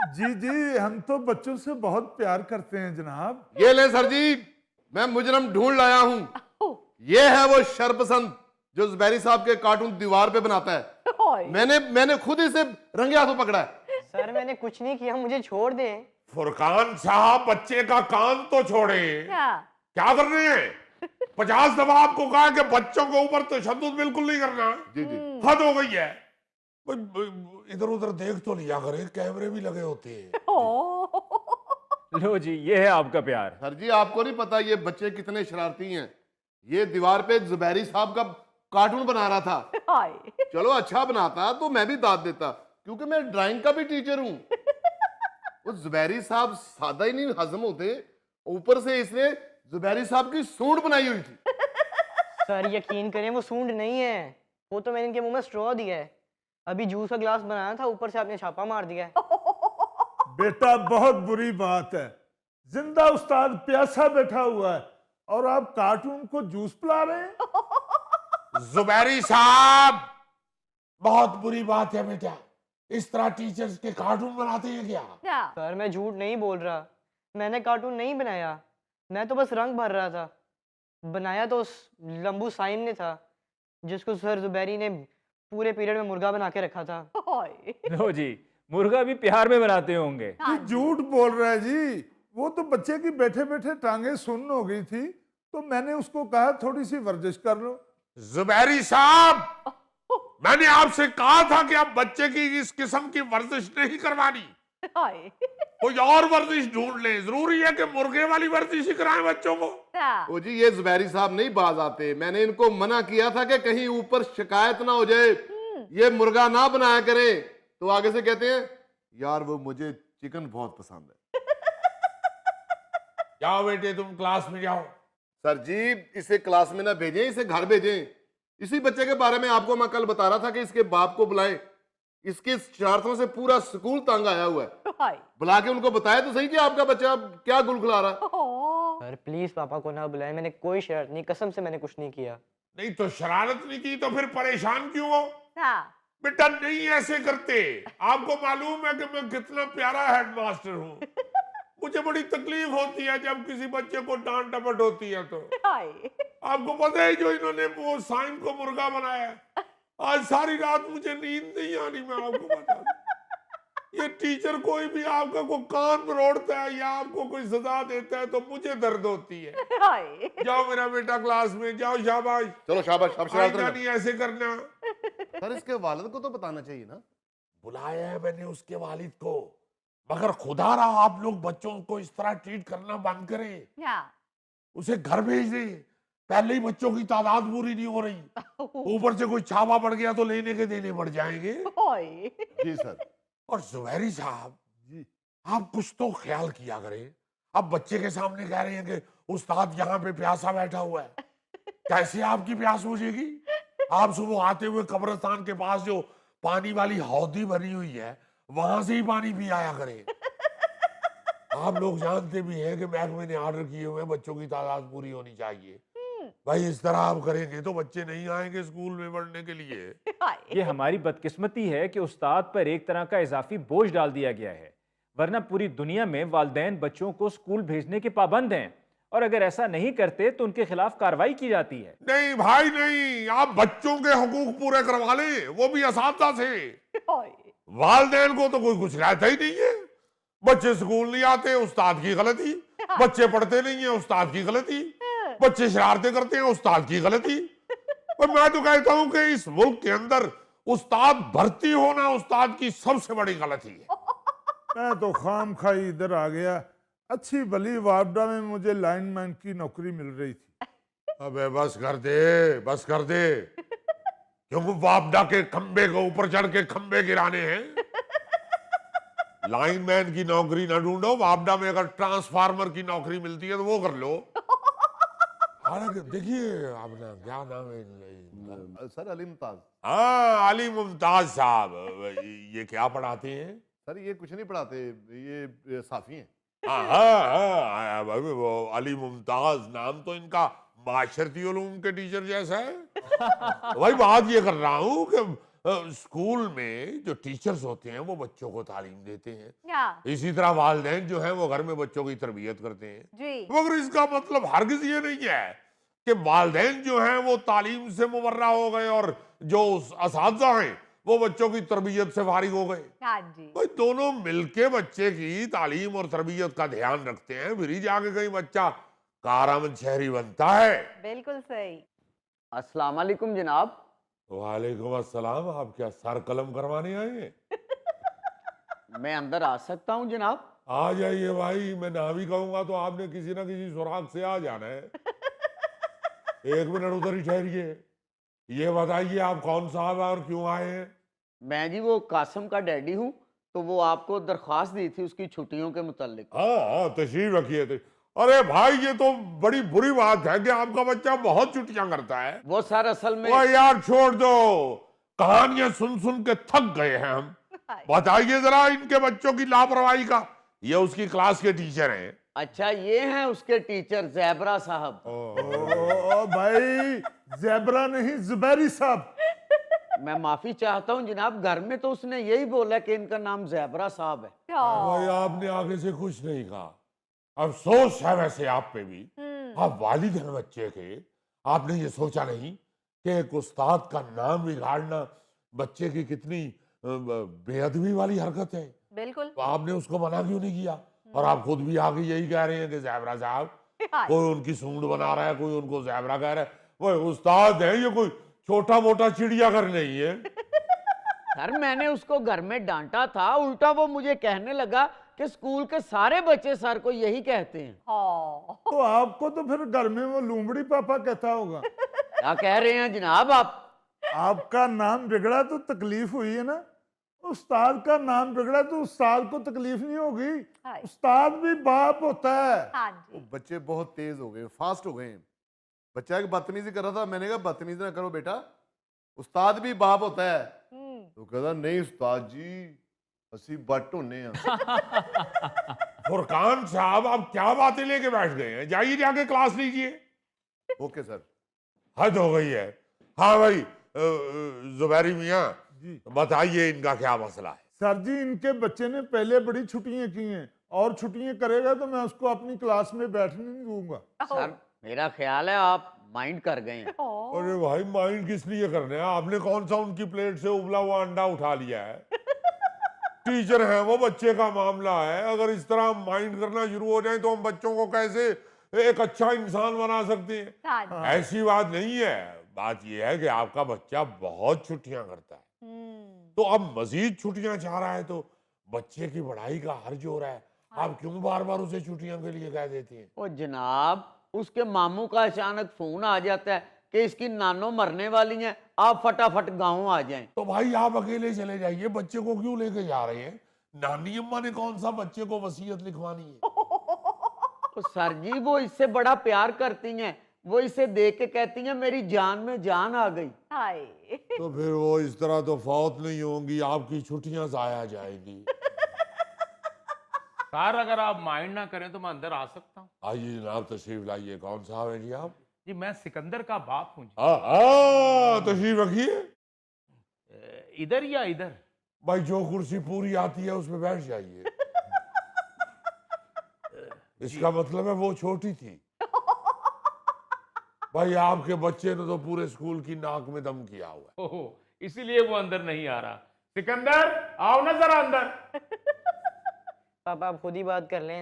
जी जी, हम तो बच्चों से बहुत प्यार करते हैं जनाब। ये ले सर जी, मैं मुजरम ढूंढ लाया हूं। ये है वो शरपसंद जो जुबैरी साहब के कार्टून दीवार पे बनाता है। मैंने खुद इसे रंगे हाथों पकड़ा है। सर मैंने कुछ नहीं किया, मुझे छोड़ दें। फुरकान साहब, बच्चे का कान तो छोड़े, क्या कर रहे हैं? 50 दफा आपको कहा कि बच्चों के ऊपर तशद्दुद बिल्कुल नहीं करना। जी जी। हद हो गई है। इधर उधर देख तो लिया करे, कैमरे भी लगे होते हैं। लो जी, ये है आपका प्यार। सर जी, आपको नहीं पता ये बच्चे कितने शरारती हैं। ये दीवार पे जुबैरी साहब का कार्टून बना रहा था। चलो अच्छा बनाता तो मैं भी दाद देता, क्योंकि मैं ड्राइंग का भी टीचर हूं। वो जुबैरी साहब सादा ही नहीं हजम होते, ऊपर से इसने जुबैरी साहब की सूंड बनाई हुई थी। सर यकीन करें वो सूंड नहीं है, वो तो मैंने इनके मुंह में स्ट्रॉ दिया है। अभी जूस का ग्लास बनाया था, ऊपर से आपने छापा मार दिया है। बेटा बहुत बुरी बात है, जिंदा उस्ताद प्यासा बैठा हुआ है और आप कार्टून को जूस पिला रहे हैं। जुबैरी साहब, बहुत बुरी बात है बेटा। इस तरह टीचर्स के कार्टून बनाते हैं क्या? सर मैं झूठ नहीं बोल रहा, मैंने कार्टून नहीं बनाया, मैं तो बस रंग भर रहा था। बनाया तो उस लंबू साइन ने था, जिसको सर जुबैरी ने पूरे पीरियड में मुर्गा बना के रखा था। लो जी, मुर्गा भी प्यार में बनाते होंगे। ये झूठ बोल रहा है जी। वो तो बच्चे की बैठे बैठे टांगे सुन्न हो गई थी, तो मैंने उसको कहा थोड़ी सी वर्जिश कर लो। जुबैरी साहब, मैंने आपसे कहा था कि आप बच्चे की इस किस्म की वर्जिश नहीं करवानी, कोई और वर्जिश ढूंढ ले। जरूरी है कि मुर्गे वाली वर्जिश ही कराएं बच्चों को? ओ जी, ये जुबैरी साहब नहीं बाज आते। मैंने इनको मना किया था कि कहीं ऊपर शिकायत ना हो जाए, ये मुर्गा ना बनाया करें। तो आगे से कहते हैं, यार वो मुझे चिकन बहुत पसंद है। जाओ बेटे, तुम क्लास में जाओ। सर जी, इसे क्लास में ना भेजें, इसे घर भेजें। इसी बच्चे के बारे में आपको मैं कल बता रहा था कि इसके बाप को बुलाएं। इसके शरारतों से पूरा स्कूल तंग आया हुआ है। बुला के उनको बताया तो सही कि आपका बच्चा क्या गुलगुला रहा है। सर प्लीज पापा को ना बुलाए, मैंने कोई शरारत नहीं, कसम से मैंने कुछ नहीं किया। नहीं तो शरारत नहीं की तो फिर परेशान क्यों हो? बेटा नहीं ऐसे करते। आपको मालूम है कि मैं कितना प्यारा हेडमास्टर हूँ। मुझे बड़ी तकलीफ होती है जब किसी बच्चे को डांट डपट होती है। तो आपको पता है जो इन्होंने वो साइन को मुर्गा बनाया, आज सारी रात मुझे नींद नहीं आ रही। मैं आपको बता दूं, ये टीचर कोई भी आपका को कान मरोड़ता है या आपको कोई सजा देता है तो मुझे दर्द होती है। जाओ मेरा बेटा क्लास में जाओ, शाबाश। चलो शाबाश, अब शरारत आइंदा ना। नहीं ऐसे करना। सर इसके वालिद को तो बताना चाहिए ना। बुलाया है मैंने उसके वालिद को, मगर खुदा रहा आप लोग बच्चों को इस तरह ट्रीट करना बंद करें। उसे घर भेज दें। पहले ही बच्चों की तादाद पूरी नहीं हो रही, ऊपर से कोई छापा पड़ गया तो लेने के देने पड़ जाएंगे। जी सर। और जुबैरी साहब जी, आप कुछ तो ख्याल किया करें। अब बच्चे के सामने कह रहे हैं कि उस्ताद यहाँ पे प्यासा बैठा हुआ है, कैसे आपकी प्यास बुझेगी? आप सुबह आते हुए कब्रिस्तान के पास जो पानी वाली हौदी बनी हुई है, वहां से ही पानी पी आया करें। आप लोग जानते भी हैं कि महकमे ने ऑर्डर किए हुए बच्चों की तादाद पूरी होनी चाहिए। भाई इस तरह आप करेंगे तो बच्चे नहीं आएंगे स्कूल में पढ़ने के लिए। ये हमारी बदकिस्मती है कि उस्ताद पर एक तरह का इजाफी बोझ डाल दिया गया है, वरना पूरी दुनिया में वालिदैन बच्चों को स्कूल भेजने के पाबंद हैं, और अगर ऐसा नहीं करते तो उनके खिलाफ कार्रवाई की जाती है। नहीं भाई नहीं, आप बच्चों के हुकूक पूरे करवा लें, वो भी असातिज़ा से। वालिदैन को तो कोई कुछ रहता ही नहीं है। बच्चे स्कूल नहीं आते, उस्ताद की गलती। बच्चे पढ़ते नहीं है, उस्ताद की गलती। बच्चे शरारतें करते हैं, उस्ताद की गलती। और मैं तो कहता हूं कि इस मुल्क के अंदर उस्ताद भर्ती होना उस्ताद की सबसे बड़ी गलती है। मैं तो खाम खाई इधर आ गया। अच्छी भली वापडा में मुझे लाइनमैन की नौकरी मिल रही थी। अबे बस कर दे, बस कर दे। क्योंकि वापडा के खंबे के ऊपर चढ़ के खंबे गिराने हैं। लाइनमैन की नौकरी ना ढूंढो, वापडा में अगर ट्रांसफार्मर की नौकरी मिलती है तो वो कर लो। हालांकि देखिए अपना क्या नाम है सर अली मुमताज। हाँ, अली मुमताज साहब, ये क्या पढ़ाते हैं? सर ये कुछ नहीं पढ़ाते, ये साफी हैं। हाँ हाँ, वो अली मुमताज नाम तो इनका माशरती उलूम के टीचर जैसा है। भाई बात ये कर रहा हूँ कि स्कूल में जो टीचर्स होते हैं वो बच्चों को तालीम देते हैं, इसी तरह वालिदैन जो हैं वो घर में बच्चों की तरबियत करते हैं। मगर इसका मतलब हरगिज ये नहीं है कि वालिदैन जो हैं वो तालीम से मुबर्रा हो गए और जो असातिज़ा हैं वो बच्चों की तरबियत से फारिग हो गए। भाई दोनों मिलके बच्चे की तालीम और तरबियत का ध्यान रखते हैं, फिर ही जाके कहीं बच्चा कारआमद शहरी बनता है। बिल्कुल सही। अस्सलाम वालेकुम जनाब। वालेकुम अस्सलाम। आप क्या सर कलम करवाने आए हैं? मैं अंदर आ सकता हूँ जनाब? आ जाइए भाई, मैं ना भी कहूंगा तो आपने किसी ना किसी सुराग से आ जाना है। एक मिनट उधर ही ठहरिए। ये बताइए आप कौन साहब हैं और क्यों आए हैं? मैं जी वो कासिम का डैडी हूँ, तो वो आपको दरख्वास्त दी थी उसकी छुट्टियों के मुतालिक। हाँ, तशरीफ रखिए। अरे भाई ये तो बड़ी बुरी बात है कि आपका बच्चा बहुत छुट्टियां करता है। वो सर असल में वो यार छोड़ दो, कहानियां सुन सुन के थक गए हैं हम। बताइए जरा इनके बच्चों की लापरवाही का। ये उसकी क्लास के टीचर हैं। अच्छा, ये हैं उसके टीचर ज़ैबरा साहब। ओ भाई, ज़ेबरा नहीं, ज़ुबैरी साहब। मैं माफी चाहता हूँ जनाब, घर में तो उसने यही बोला कि इनका नाम ज़ैबरा साहब है। भाई आपने आगे से कुछ नहीं कहा। अफसोस है वैसे आप पे भी। आप वालिद हैं बच्चे के, आपने ये सोचा नहीं कि एक उस्ताद का नाम बिगाड़ना बच्चे की कितनी बेअदबी वाली हरकत है। बिल्कुल। तो आपने उसको मना क्यों नहीं किया? और आप खुद भी आगे यही कह रहे हैं कि ज़ैबरा साहब, कोई उनकी सूंड बना रहा है, कोई उनको ज़ैबरा कह रहा है। वो उस्ताद है, ये कोई छोटा मोटा चिड़ियाघर नहीं है। सर मैंने उसको घर में डांटा था, उल्टा वो मुझे कहने लगा कि स्कूल के सारे बच्चे सर को यही कहते हैं। तो आपको तो फिर घर में वो लूमड़ी पापा कहता होगा। क्या कह रहे हैं जनाब आप? आपका नाम बिगड़ा तो तकलीफ हुई है ना, उस्ताद का नाम बिगड़ा तो उस्ताद को तकलीफ नहीं होगी। उस्ताद भी बाप होता है। वो बच्चे बहुत तेज हो गए, फास्ट हो गए हैं। बच्चा एक बदतमीजी कर रहा था, मैंने कहा बदतमीजी ना करो बेटा, उस्ताद भी बाप होता है। तो कहता नहीं उस्ताद जी, असी बट होने हैं। फुरकान साहब आप क्या बातें लेके बैठ गए हैं? जाइए जाके क्लास लीजिए। Okay sir. हद हो गई है। हाँ भाई जुबैरी मियाँ, बताइए इनका क्या मसला है? सर जी, इनके बच्चे ने पहले बड़ी छुट्टियां की हैं और छुट्टियां करेगा तो मैं उसको अपनी क्लास में बैठने नहीं दूंगा। सर मेरा ख्याल है आप माइंड कर गए हैं। अरे भाई माइंड किस लिए करने हैं? आपने कौन सा उनकी प्लेट से उबला हुआ अंडा उठा लिया है? टीचर है वो, बच्चे का मामला है। अगर इस तरह माइंड करना शुरू हो जाए तो हम बच्चों को कैसे एक अच्छा इंसान बना सकते हैं? ऐसी बात नहीं है। बात यह है कि आपका बच्चा बहुत छुट्टियां करता है, तो अब मजीद छुट्टियां चाह रहा है, तो बच्चे की पढ़ाई का हर्ज हो रहा है। आप क्यों बार बार उसे छुट्टियों के लिए कह देती हैं? ओ जनाब, उसके मामू का अचानक फोन आ जाता है कि इसकी नानो मरने वाली हैं, आप फटाफट गांव आ जाएं। तो भाई आप अकेले चले जाइए, बच्चे को क्यों लेके जा रहे हैं? नानी अम्मा ने कौन सा बच्चे को वसीयत लिखवानी है? तो सर जी वो इससे बड़ा प्यार करती हैं, वो इसे देख के कहती हैं मेरी जान में जान आ गई। तो फिर वो इस तरह तो फौत नहीं होंगी, आपकी छुट्टियां जाया जाएंगी। सर अगर आप माइंड ना करें तो मैं अंदर आ सकता हूँ? आइए जनाब, तशरीफ लाइए। कौन साहब है जी आप? जी मैं सिकंदर का बाप हूँ जी। तशरीफ रखिए। इधर या इधर? भाई जो कुर्सी पूरी आती है उसमें बैठ जाइए। इसका मतलब है वो छोटी थी। भाई आपके बच्चे ने तो पूरे स्कूल की नाक में दम किया हुआ है। ओहो, इसीलिए वो अंदर नहीं आ रहा। सिकंदर आओ ना जरा अंदर। पापा आप खुद ही बात कर लें।